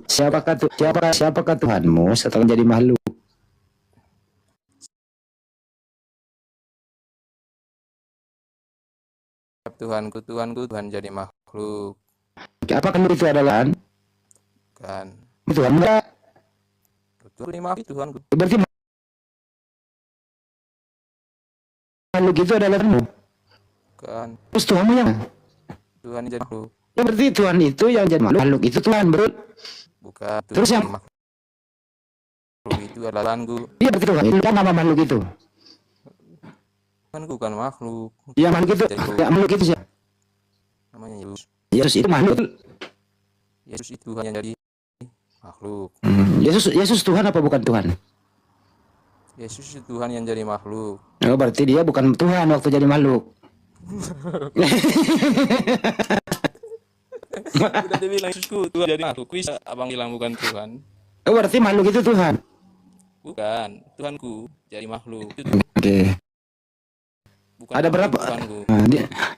Siapakah Tuhanmu setelah menjadi makhluk? Tuhanku, Tuhan jadi makhluk. Apakah itu adalah Kan. Tuhan enggak? Tuhan makhluk Tuhanku. Berarti makhluk itu adalah Tuhanmu. Kan. Terus Tuhanmu yang Tuhan jadi makhluk. Ya berarti Tuhan itu yang jadi makhluk itu Tuhan, bro. Bukan. Tuhan Terus yang makhluk itu adalah Tuhanku. Iya berarti Tuhan itu kan nama makhluk itu. Tuhanku kan makhluk. Ya makhluk itu, ya makhluk itu siapa? Namanya Yesus. Yesus itu makhluk. Yesus itu hanya jadi makhluk. Yesus Tuhan apa bukan Tuhan? Yesus itu Tuhan yang jadi makhluk. Oh, berarti dia bukan Tuhan waktu jadi makhluk. Udah dibilang Yesusku Tuhan jadi makhluk, bisa abang bilang bukan Tuhan? Oh, berarti makhluk itu Tuhan. Bukan, Tuhanku jadi makhluk. Oke. Bukan Ada berapa? Tuhanku.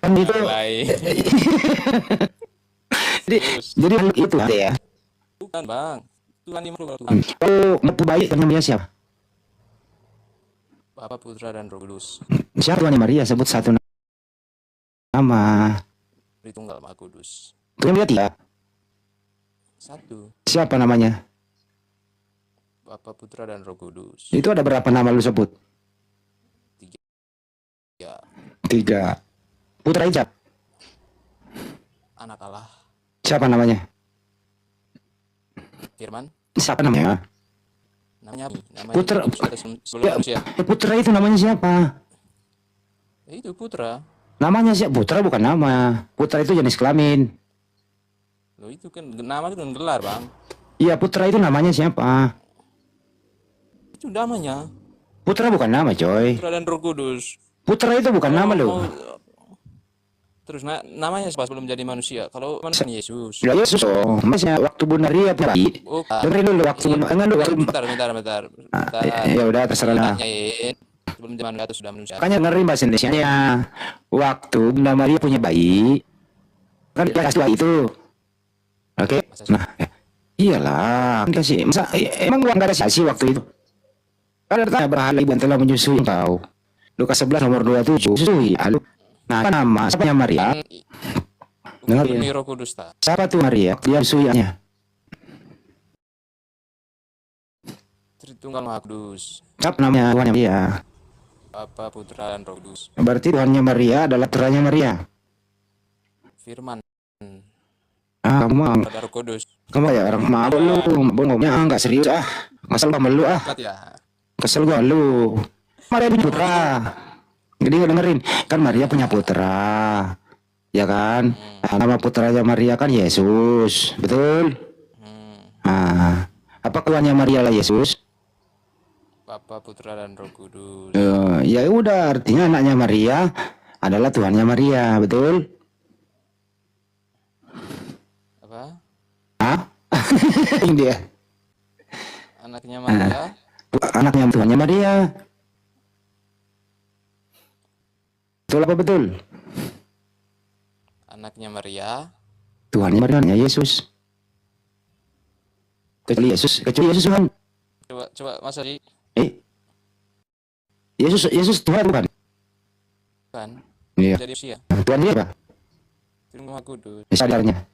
Kan itu. jadi makhluk itu ada ya? Bukan bang, Tuhan di makhluk Tuhan. Oh, baik namanya siapa? Bapa, Putra dan Roh Kudus. Siapa Tuhan Maria? Sebut satu nama. Tritunggal Maha Kudus. Tuhan dia tiga. Satu. Siapa namanya? Bapa, Putra dan Roh Kudus. Itu ada berapa nama lu sebut? Tiga. Putra Ijab. Anak Allah. Siapa namanya? Firman. Siapa namanya? Namanya Putra. Ya, Putra itu namanya siapa? Itu Putra. Namanya siapa? Putra bukan nama. Putra itu jenis kelamin. Loh itu kan nama itu kan gelar bang. Iya Putra itu namanya siapa? Itu namanya. Putra bukan nama coy. Putra dan Roh Kudus. Putra itu bukan nama loh. Terus namanya pas belum jadi manusia. Kalau manusia Yesus. Ya Yesus oh, masnya waktu Bu Maria bayi. Dengerin dulu waktu bentar. Ya udah terserah. Sebelum zaman atau sudah manusia. Makanya dengerin bahasa Indonesianya. Waktu Bunda Maria punya bayi. Kan kelas 2 itu. Oke. Nah, iyalah, kasih. Masa emang gua enggak ada sih waktu itu. Kan tanya berhala ibu telah menyusui engkau. Lukas 11 nomor 27. Susui. Lalu nah, apa nama? Siapa yang Maria? Dengerin. Roh Kudus tak? Siapa tuh Maria? Dia suiannya. Tritunggal Maha Kudus. Siapa namanya Tuhannya Maria? Bapa, Putra dan Roh Kudus. Berarti Tuhannya Maria adalah putranya Maria. Firman. Kamu ada Roh Kudus. Kamu ya orang mabuk lu, ngomongnya enggak serius ah. Ngasal sama lu ah. Kesel gua lu. Maria punya putra. Jadi dengerin, kan Maria punya putra. Ya kan? Nama putranya Maria kan Yesus, betul? Nah, apa keluarnya Maria lah Yesus? Bapa, Putra dan Roh Kudus. Ya udah, artinya anaknya Maria adalah Tuhannya Maria, betul? Apa? Hah? Dia. Anaknya Maria. Anaknya Tuhannya Maria. Betul apa betul? Anaknya Maria. Tuhannya Maria, Yesus. Kecuali Yesus Tuhan. Coba masa di. Yesus Tuhan bukan? Bukan. Iya. Jadi usia. Tuhan dia apa? Maha Kudus. Sadarnya.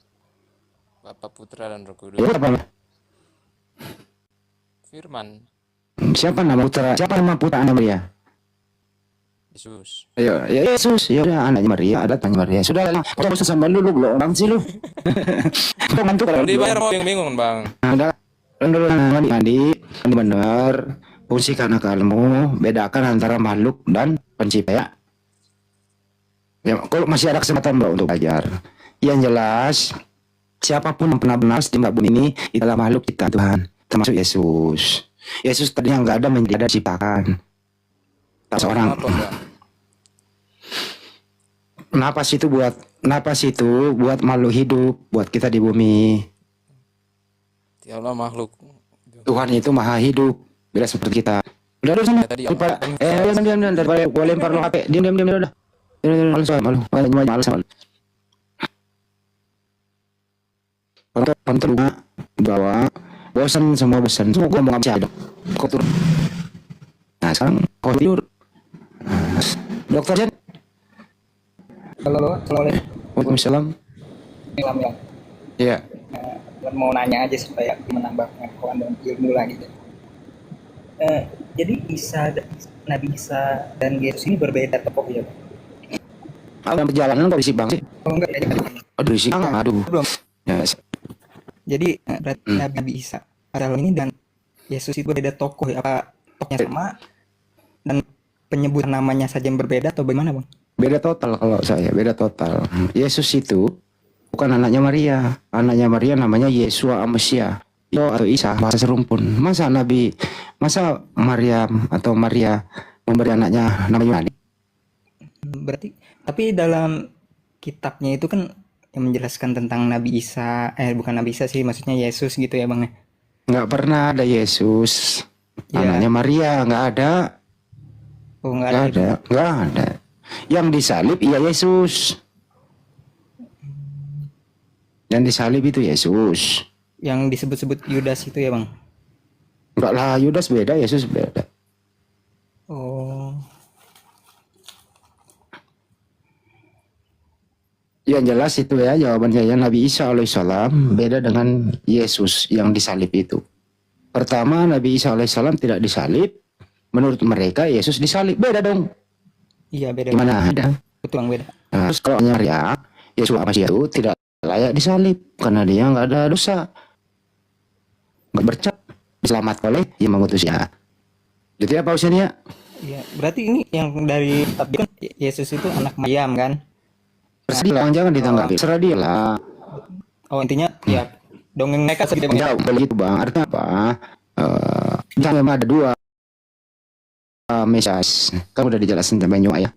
Bapa, Putra dan Roh Kudus. Itu apa? Firman. Siapa nama putra anak Maria? Yesus. Ya Yesus. Ya udah anaknya Maria, ada tanya Maria. Sudah lah. Kau usah sama lu belum orang sih lu. Kau ngantuk kalau dibayar mau bingung bang. Ada dulu mandi benar. Fungsi karena kamu bedakan antara makhluk dan pencipta ya. Ya, kalau masih ada kesempatan bro untuk belajar. Yang jelas siapapun yang pernah benar di bumi ini adalah makhluk kita Tuhan, termasuk Yesus. Yesus tadi yang nggak ada menjadi diciptakan. Tak seorang. Napas itu buat makhluk hidup, buat kita di bumi. Dialah makhluk. Tuhan itu maha hidup, bila seperti kita. Udah sana. Diam daripada gua lempar lo HP. Diam udah. Malu. Penonton bahwa bosan semua bosan. Semua gue ngomong apa sih? Kok turun? Nah sekarang kau tidur. Dokter Jen. Halo, assalamualaikum. Waalaikumsalam. Ilham ya. Iya. Mau nanya aja supaya menambah pengetahuan dan ilmu lah gitu. Jadi Nabi Isa dan Yesus ini berbeda tokoh ya? Dalam perjalanan kau berisik bang sih. Oh enggak ya? Aduh berisik. Aduh. Belum. Ya, Jadi berarti Nabi Isa pada ini dan Yesus itu berbeda tokoh ya? Apa tokohnya sama dan penyebutan namanya saja yang berbeda atau bagaimana bang? beda total kalau saya. Beda total. Yesus itu bukan anaknya Maria. Anaknya Maria namanya Yesua Amesia. Atau Isa bahasa serumpun. Masa Maryam atau Maria memberi anaknya nama Yunani? Berarti tapi dalam kitabnya itu kan yang menjelaskan tentang Nabi Isa, bukan Nabi Isa sih, maksudnya Yesus gitu ya bang? Nggak pernah ada Yesus. Ya. Anaknya Maria nggak ada. Oh nggak Nggak ada. ada. Nggak ada. Yang disalib iya Yesus. Yang disalib itu Yesus. Yang disebut-sebut Yudas itu ya bang? Enggak lah, Yudas beda, Yesus beda. Oh. Yang jelas itu ya jawabannya ya, Nabi Isa alaihissalam beda dengan Yesus yang disalib itu. Pertama, Nabi Isa alaihissalam tidak disalib. Menurut mereka Yesus disalib. Beda dong. Iya beda. Gimana ada? Betul bang, beda. Nah, terus kalau Maria, Yesus Amesia itu tidak layak disalib karena dia nggak ada dosa, nggak bercap, diselamatkan oleh yang mengutusnya. Jadi apa usianya? Iya, berarti ini yang dari tapi kan Yesus itu anak Maryam kan? Terserah, jangan ditanggapi. Serah dia lah. Oh intinya ya dongeng mereka seperti bang. Jauh begitu bang. Artinya apa? Jangan ada dua Mesias. Kan udah dijelasin sampai nyoba ya.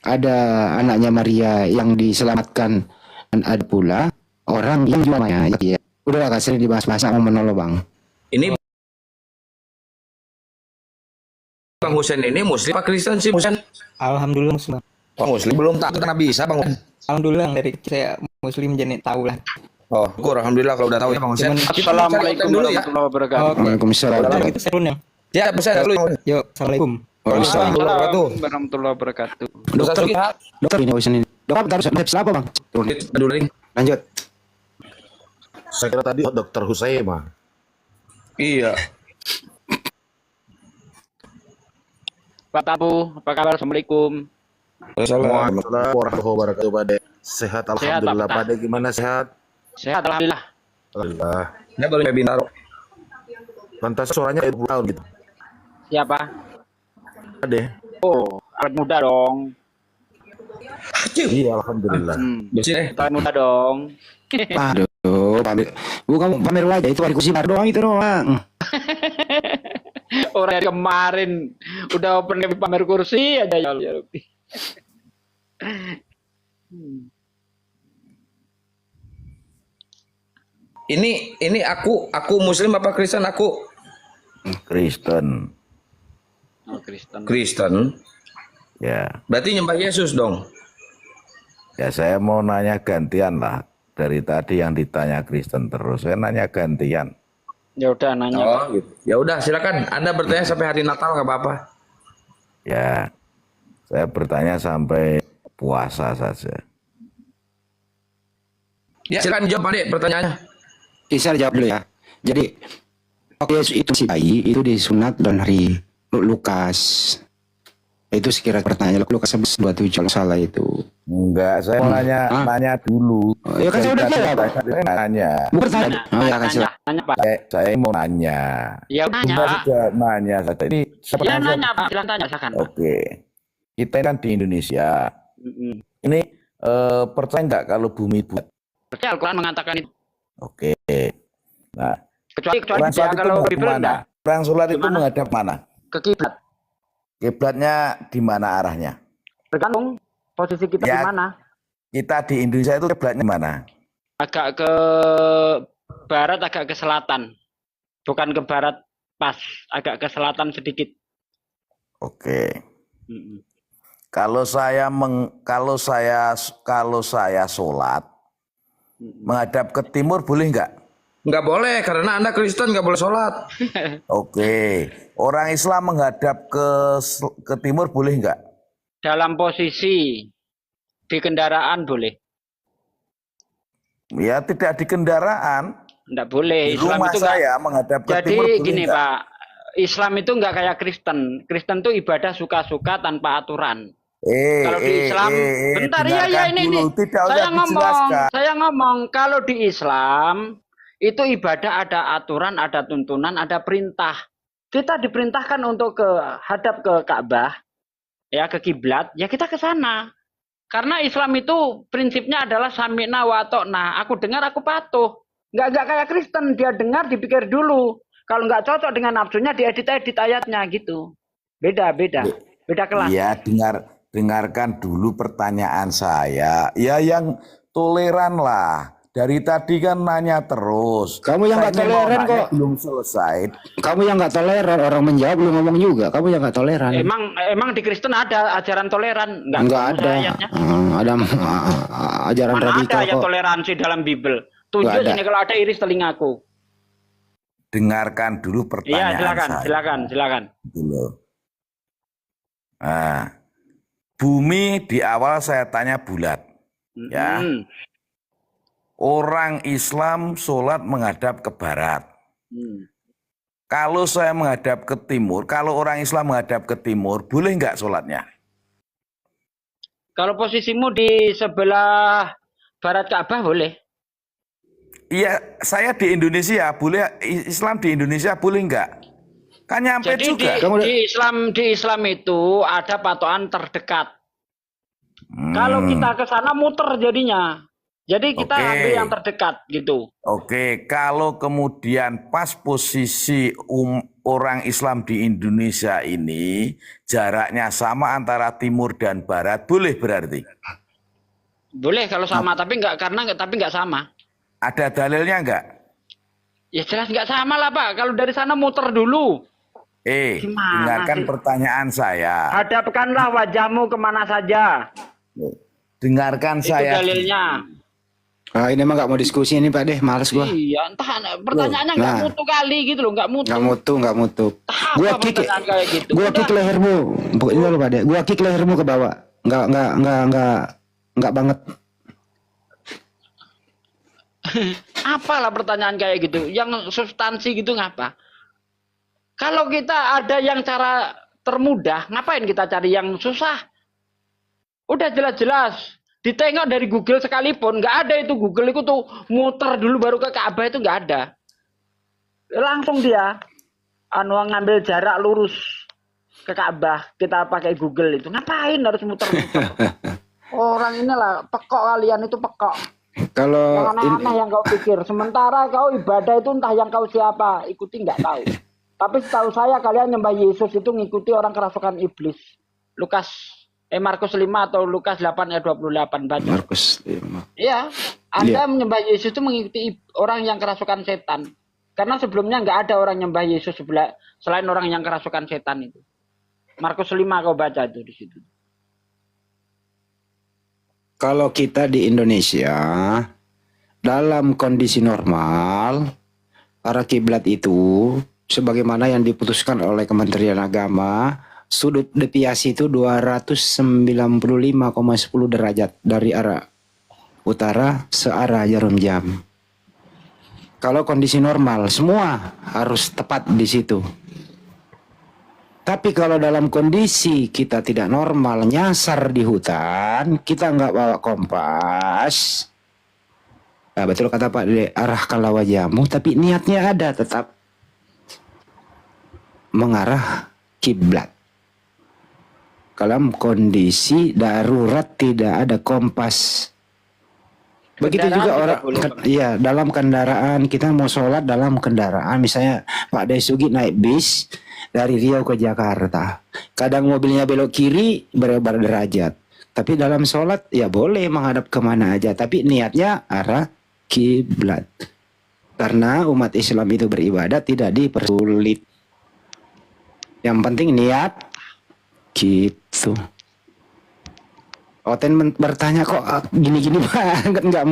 Ada anaknya Maria yang diselamatkan dan ada pula orang yang juga ya. Udah gak sering dibahas-bahas sama menolong bang. Ini Bang Husen ini Muslim apa Kristen sih Husen? Alhamdulillah Muslim. Oh Muslim belum tahu kenapa bisa Bang Husen. Alhamdulillah dari saya Muslim jadi tahu lah. Oh, syukur alhamdulillah kalau udah tahu ya Bang Husen. Assalamualaikum warahmatullahi wabarakatuh. Oke. Waalaikumsalam. Kalau gitu serun ya. Ya, pesan dulu. Yuk, assalamualaikum. Waalaikumsalam. Warahmatullahi wabarakatuh. Dokter ini urusan ini. Dokter harus tes apa bang? Dulu ring. Lanjut. Saya kira tadi Dokter Husaima. Iya. Pak Tabu, apa kabar? Assalamualaikum. Assalamualaikum. Waalaikumsalam warahmatullahi wabarakatuh, Pade. Sehat alhamdulillah, Pak. Pade. Gimana sehat? Sehat, alhamdulillah. Alhamdulillah. Ini baru webinar. Pantas suaranya 20 tahun gitu. Siapa? Pade. Oh, awet muda dong. Iya, alhamdulillah. Bersih Awet muda dong. Aduh, bukan pamer wajah itu hari kursi doang itu doang. Orang dari kemarin udah open ke pamer kursi aja ya. Ini aku Muslim apa Kristen aku? Kristen. Oh, Kristen. Kristen. Ya. Berarti nyembah Yesus dong. Ya saya mau nanya gantian lah. Dari tadi yang ditanya Kristen terus, saya nanya gantian. Ya udah nanya. Oh, gitu. Ya udah silakan. Anda bertanya sampai hari Natal nggak apa-apa. Ya. Saya bertanya sampai puasa saja. Ya, silakan jawab Pak pertanyaannya. Saya jawab dulu ya. Jadi waktu Yesus itu si bayi itu disunat dan hari Lukas. Itu sekira pertanyaan Lukas 11:27 kalau salah itu. Enggak, saya mau nanya dulu. Oh, ya kan saya udah jawab. Saya nanya. Bukan tanya. Oh ya kan silakan. Nanya, Pak. Saya mau nanya. Ya nanya, Cuma Pak. sudah nanya saja. Ini Ya sepertinya nanya, Pak. Silakan tanya, silakan. Oke. Kita kan di Indonesia. Mm-mm. Ini percaya nggak kalau bumi bulat? Percaya Al-Quran mengatakan itu. Oke. Nah, Kecuali orang ya, sholat itu kalau menghadap Bible mana? enggak. Orang sholat itu Gimana? menghadap mana? Ke kiblat. Kiblatnya di mana arahnya? Tergantung posisi kita Ya. di mana. Kita di Indonesia itu kiblatnya mana? Agak ke barat, agak ke selatan. Bukan ke barat pas, agak ke selatan sedikit. Oke. Mm-mm. Kalau saya sholat, menghadap ke timur boleh nggak? Nggak boleh, karena Anda Kristen nggak boleh sholat. Oke. Orang Islam menghadap ke timur boleh nggak? Dalam posisi di kendaraan boleh. Ya tidak di kendaraan. Enggak boleh. Di Islam rumah itu enggak. saya menghadap ke Jadi timur boleh gini nggak? Pak, Islam itu enggak kayak Kristen. Kristen itu ibadah suka-suka tanpa aturan. Kalau di Islam, bentar ya dengarkan ini. dulu. Tidak usah dijelaskan. Saya ngomong kalau di Islam itu ibadah ada aturan, ada tuntunan, ada perintah. Kita diperintahkan untuk hadap ke Ka'bah, ya ke kiblat, ya kita ke sana. Karena Islam itu prinsipnya adalah sami'na wa ata'na. Aku dengar, aku patuh. Nggak kayak Kristen, dia dengar, dipikir dulu. Kalau nggak cocok dengan nafsunya, diedit-edit ayatnya gitu. Beda kelas. Iya, dengarkan dulu pertanyaan saya. Ya yang toleran lah. Dari tadi kan nanya terus. Kamu yang nggak Saya mau toleran nanya kok. belum selesai. Kamu yang nggak toleran, orang menjawab lu ngomong juga. Kamu yang nggak toleran. Emang di Kristen ada ajaran toleran? Nggak ada. Ayatnya. Ada ajaran Mana radikal ada ayat kok. toleransi dalam Bible? Tunjuk Nggak ada. sini kalau ada iris telingaku. Dengarkan dulu pertanyaan Iya, saya. silakan. Dulu. Nah, bumi di awal saya tanya bulat. Ya. Hmm. Orang Islam sholat menghadap ke barat. Hmm. Kalau saya menghadap ke timur, kalau orang Islam menghadap ke timur, boleh nggak sholatnya? Kalau posisimu di sebelah barat Ka'bah boleh. Iya, saya di Indonesia, boleh Islam di Indonesia boleh nggak? Kan nyampe Jadi juga. di Islam itu ada patokan terdekat. Kalau kita ke sana muter jadinya. Jadi kita Oke. ambil yang terdekat gitu. Oke, kalau kemudian pas posisi orang Islam di Indonesia ini jaraknya sama antara timur dan barat, boleh berarti? Boleh kalau sama, tapi nggak sama. Ada dalilnya nggak? Ya jelas nggak sama lah Pak. Kalau dari sana muter dulu. Gimana Dengarkan sih? pertanyaan saya. Hadapkanlah wajahmu kemana saja. Dengarkan Itu saya. dalilnya. Ah, ini mah nggak mau diskusi ini Pak deh, males gua. Iya, entah pertanyaannya nggak Nah. mutu kali gitu loh, nggak mutu. Nggak mutu. Apa Gua kick, pertanyaan kayak gitu? gua Udah. kick lehermu. Pokoknya lu Pak deh. Gua kick lehermu ke bawah. Nggak banget. Apalah pertanyaan kayak gitu, yang substansi gitu ngapa? Kalau kita ada yang cara termudah, ngapain kita cari yang susah? Udah jelas-jelas. Ditengok dari Google sekalipun, nggak ada itu Google itu tuh muter dulu baru ke Ka'bah itu nggak ada. Langsung dia ngambil jarak lurus ke Ka'bah. Kita pakai Google itu. Ngapain harus muter-muter? Orang inilah pekok kalian itu pekok. Kalau Yang aneh-aneh yang kau pikir. Sementara kau ibadah itu entah yang kau siapa ikuti nggak tahu. Tapi setahu saya kalian nyembah Yesus itu ngikuti orang kerasukan iblis. Markus 5 atau Lukas 8 ayat 28 baca. Markus 5. Iya, Anda Iya. menyembah Yesus itu mengikuti orang yang kerasukan setan. Karena sebelumnya nggak ada orang nyembah Yesus selain orang yang kerasukan setan itu. Markus 5 kau baca itu di situ. Kalau kita di Indonesia dalam kondisi normal, arah kiblat itu sebagaimana yang diputuskan oleh Kementerian Agama, sudut deviasi itu 295,10 derajat dari arah utara searah jarum jam. Kalau kondisi normal, semua harus tepat di situ. Tapi kalau dalam kondisi kita tidak normal, nyasar di hutan, kita nggak bawa kompas. Nah, betul kata Pak Dede, arahkanlah wajahmu, tapi niatnya ada tetap mengarah kiblat. Dalam kondisi darurat tidak ada kompas. Begitu Kendaraan juga juga orang, boleh, Pak. iya dalam kendaraan kita mau sholat dalam kendaraan, misalnya Pak Desugi naik bis dari Riau ke Jakarta, kadang mobilnya belok kiri berubah derajat, tapi dalam sholat ya boleh menghadap kemana aja, tapi niatnya arah kiblat. Karena umat Islam itu beribadah tidak dipersulit, yang penting niat gitu. Oten bertanya kok gini-gini banget, nggak